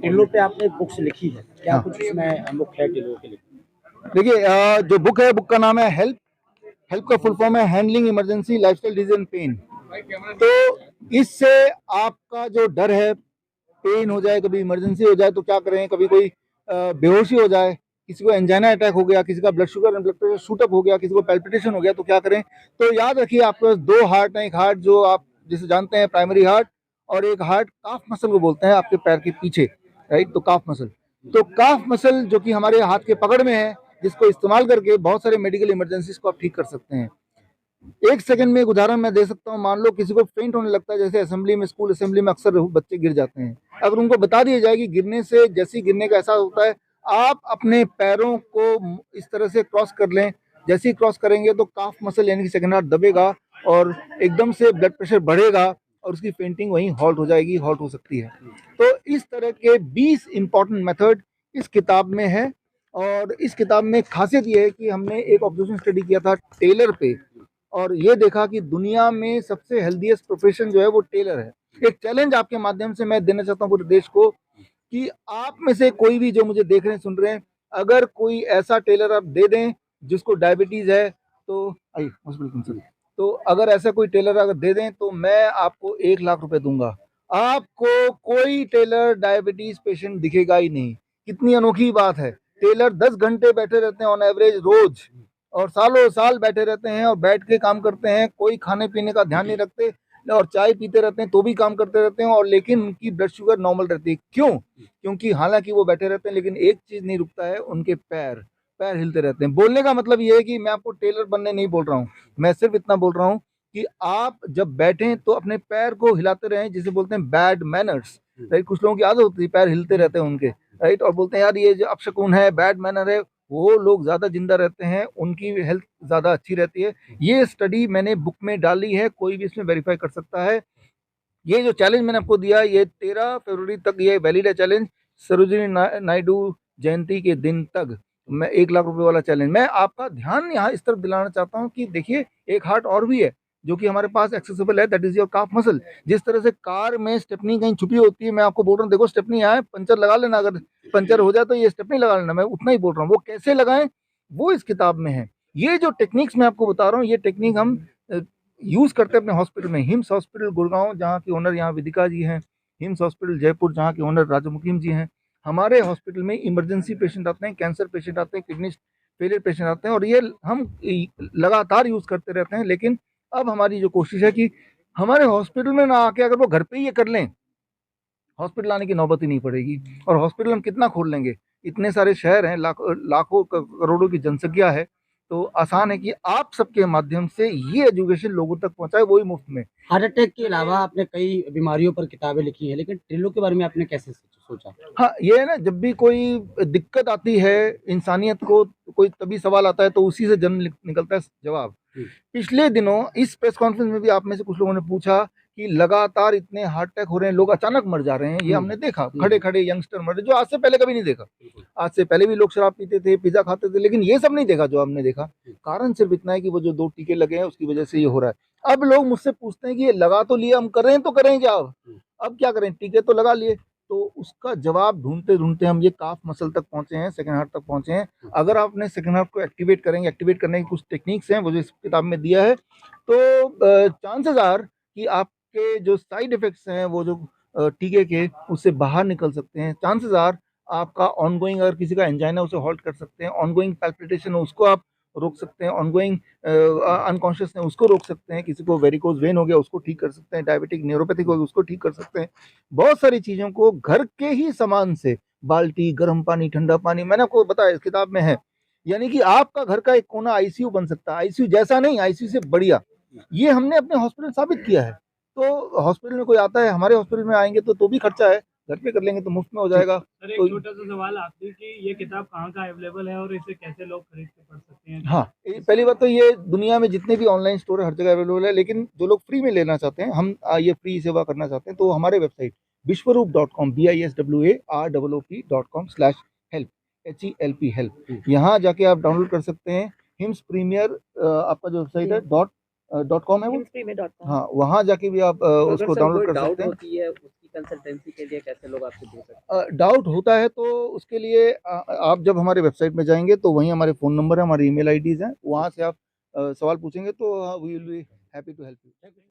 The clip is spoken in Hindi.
टिल्लो पे आपने बुक्स लिखी है, क्या हाँ। कुछ इसमें मुख्य है टिल्लो के लिए? देखिए, जो बुक है, बुक का नाम है हेल्प। हेल्प का फुल फॉर्म है handling emergency lifestyle disease and pain. तो इससे आपका जो डर है, पेन हो जाए, कभी इमरजेंसी हो जाए तो क्या करें, कभी कोई बेहोशी हो जाए, किसी को एंजाइना अटैक हो गया, किसी का blood sugar and blood pressure shoot up हो गया, किसी को पैल्पिटेशन हो गया, तो क्या करें। तो याद रखिए, आपके पास दो हार्ट हैं। एक हार्ट जो आप जिसे जानते हैं प्राइमरी हार्ट, और एक हार्ट काफ मसल को बोलते हैं, आपके पैर के पीछे, राइट। तो काफ मसल, तो काफ मसल जो कि हमारे हाथ के पकड़ में है, जिसको इस्तेमाल करके बहुत सारे मेडिकल इमरजेंसीज को आप ठीक कर सकते हैं। एक सेकंड में एक उदाहरण मैं दे सकता हूँ। मान लो किसी को फेंट होने लगता है, जैसे असेंबली में, स्कूल असेंबली में अक्सर बच्चे गिर जाते हैं। अगर उनको बता दिया जाए कि गिरने से, जैसे गिरने का ऐसा होता है, आप अपने पैरों को इस तरह से क्रॉस कर लें, जैसे ही क्रॉस करेंगे तो काफ मसल यानी कि सेकंड हार्ट दबेगा और एकदम से ब्लड प्रेशर बढ़ेगा और उसकी फेंटिंग वहीं हॉल्ट हो जाएगी, हॉल्ट हो सकती है। तो इस तरह के 20 इंपॉर्टेंट मेथड इस किताब में है। और इस किताब में खासियत ये है कि हमने एक ऑब्जर्वेशन स्टडी किया था टेलर पे, और ये देखा कि दुनिया में सबसे हेल्दीएस्ट प्रोफेशन जो है वो टेलर है। एक चैलेंज आपके माध्यम से मैं देना चाहता हूँ पूरे देश को, कि आप में से कोई भी जो मुझे देख रहे हैं, सुन रहे हैं, अगर कोई ऐसा टेलर आप दे दें जिसको डायबिटीज है, तो आई हॉस्पिटल, तो अगर ऐसा कोई टेलर अगर दे दें तो मैं आपको 1 लाख रुपए दूंगा। आपको कोई टेलर डायबिटीज पेशेंट दिखेगा ही नहीं। कितनी अनोखी बात है। टेलर 10 घंटे बैठे रहते हैं ऑन एवरेज रोज, और सालों साल बैठे रहते हैं और बैठ के काम करते हैं, कोई खाने पीने का ध्यान नहीं रखते, और चाय पीते रहते हैं तो भी काम करते रहते हैं, और लेकिन उनकी ब्लड शुगर नॉर्मल रहती है। क्यों? क्योंकि हालांकि वो बैठे रहते हैं, लेकिन एक चीज नहीं रुकता है, उनके पैर पैर हिलते रहते हैं। बोलने का मतलब ये है कि मैं आपको टेलर बनने नहीं बोल रहा हूँ, मैं सिर्फ इतना बोल रहा हूँ कि आप जब बैठें तो अपने पैर को हिलाते रहें, जिसे बोलते हैं बैड मैनर्स, राइट। कुछ लोगों की आदत होती है पैर हिलते रहते हैं उनके, राइट, और बोलते हैं यार ये जो अपशकुन है, बैड मैनर है। वो लोग ज्यादा जिंदा रहते हैं, उनकी हेल्थ ज्यादा अच्छी रहती है। ये स्टडी मैंने बुक में डाली है, कोई भी इसमें वेरीफाई कर सकता है। ये जो चैलेंज मैंने आपको दिया, ये 13 फरवरी तक ये वैलिड है चैलेंज, सरोजिनी नायडू जयंती के दिन तक। मैं 1 लाख रुपए वाला चैलेंज, मैं आपका ध्यान यहाँ इस तरफ दिलाना चाहता हूँ कि देखिए, एक हार्ट और भी है जो कि हमारे पास एक्सेसिबल है, that is your calf muscle. जिस तरह से कार में स्टेपनी कहीं छुपी होती है, मैं आपको बोल रहा हूँ देखो स्टेपनी यहाँ है, पंचर लगा लेना, अगर पंचर हो जाए तो ये स्टेपनी लगा लेना, मैं उतना ही बोल रहा हूँ। वो कैसे लगाएं, वो इस किताब में है। ये जो टेक्निक्स मैं आपको बता रहा हूँ, ये टेक्निक हम यूज करते हैं अपने हॉस्पिटल में। हिम्स हॉस्पिटल गुड़गांव, जहाँ की ओनर यहाँ विदिका जी हैं। हिम्स हॉस्पिटल जयपुर, जहाँ के ओनर राजा मुकीम जी हैं। हमारे हॉस्पिटल में इमरजेंसी पेशेंट आते हैं, कैंसर पेशेंट आते हैं, किडनी फेलियर पेशेंट आते हैं, और ये हम लगातार यूज करते रहते हैं। लेकिन अब हमारी जो कोशिश है कि हमारे हॉस्पिटल में ना आके अगर वो घर पे ही ये कर लें, हॉस्पिटल आने की नौबत ही नहीं पड़ेगी। और हॉस्पिटल हम कितना खोल लेंगे, इतने सारे शहर हैं, लाखों करोड़ों की जनसंख्या है, तो आसान है कि आप सबके माध्यम से ये एजुकेशन लोगों तक पहुंचाए, वो ही मुफ्त में। हार्ट अटैक के अलावा आपने कई बीमारियों पर किताबें लिखी हैं, लेकिन टिल्लो के बारे में आपने कैसे सोचा? हाँ, ये है ना, जब भी कोई दिक्कत आती है इंसानियत को, कोई तभी सवाल आता है तो उसी से जन्म निकलता है जवाब। पिछले दिनों इस प्रेस कॉन्फ्रेंस में भी आप में से कुछ लोगों ने पूछा कि लगातार इतने हार्ट अटैक हो रहे हैं, लोग अचानक मर जा रहे हैं। ये हमने देखा, खड़े खड़े यंगस्टर मर रहे, जो आज से पहले कभी नहीं देखा। आज से पहले भी लोग शराब पीते थे, पिज्जा खाते थे, लेकिन ये सब नहीं देखा जो हमने देखा। कारण सिर्फ इतना है कि वो जो 2 टीके लगे हैं उसकी वजह से ये हो रहा है। अब लोग मुझसे पूछते हैं कि ये लगा तो लिया, हम कर रहे हैं तो करें क्या, अब क्या करें, टीके तो लगा लिए। तो उसका जवाब ढूंढते ढूंढते हम ये काफ मसल तक पहुंचे हैं, सेकंड हार्ट तक पहुंचे हैं। अगर आप अपने सेकंड हार्ट को एक्टिवेट करेंगे, एक्टिवेट करने की कुछ टेक्निक्स हैं, वो जो इस किताब में दिया है, तो चांसेस आर कि आपके जो साइड इफेक्ट्स हैं, वो जो टीके के, उससे बाहर निकल सकते हैं। चांसेस आर आपका ऑनगोइंग, अगर किसी का एंजाइना, उसे हॉल्ट कर सकते हैं। ऑनगोइंग पैल्पिटेशन, उसको आप रोक सकते हैं। ऑनगोइंग अनकॉन्शियस है, उसको रोक सकते हैं। किसी को वेरिकोज वेन हो गया, उसको ठीक कर सकते हैं। डायबिटिक न्यूरोपैथिक हो गया, उसको ठीक कर सकते हैं। बहुत सारी चीजों को घर के ही सामान से, बाल्टी, गर्म पानी, ठंडा पानी, मैंने आपको बताया इस किताब में है। यानी कि आपका घर का एक कोना आईसीयू बन सकता है, आईसीयू जैसा नहीं, आईसीयू से बढ़िया। ये हमने अपने हॉस्पिटल साबित किया है। तो हॉस्पिटल में कोई आता है, हमारे हॉस्पिटल में आएंगे तो भी खर्चा है, घर पे कर लेंगे तो मुफ्त में हो जाएगा। सर, एक तो छोटा सा सवाल आपसे कि ये किताब कहाँ का अवेलेबल है और इसे कैसे लोग खरीद के पढ़ सकते हैं? हाँ, पहली बात तो ये दुनिया में जितने भी ऑनलाइन स्टोर है हर जगह अवेलेबल है, लेकिन जो लोग फ्री में लेना चाहते हैं, हम ये फ्री सेवा करना चाहते हैं, तो हमारे वेबसाइट विश्वरूप.com, biswap.com/help, HELP हेल्प, यहाँ जाके आप डाउनलोड कर सकते हैं। हिम्स प्रीमियर आपका जो वेबसाइट है .com है वो, hims-free.com। हाँ वहाँ जाके भी आप तो उसको अगर सर डाउनलोड कोई कर डाउट सकते हैं। होती है उसकी कंसल्टेंसी के लिए कैसे लोग आपसे जुड़ सकते हैं? डाउट होता है तो उसके लिए आप जब हमारे वेबसाइट में जाएंगे तो वहीं हमारे फ़ोन नंबर है, हमारी ईमेल आईडीज़ हैं, वहाँ से आप सवाल पूछेंगे तो we will be happy to help you.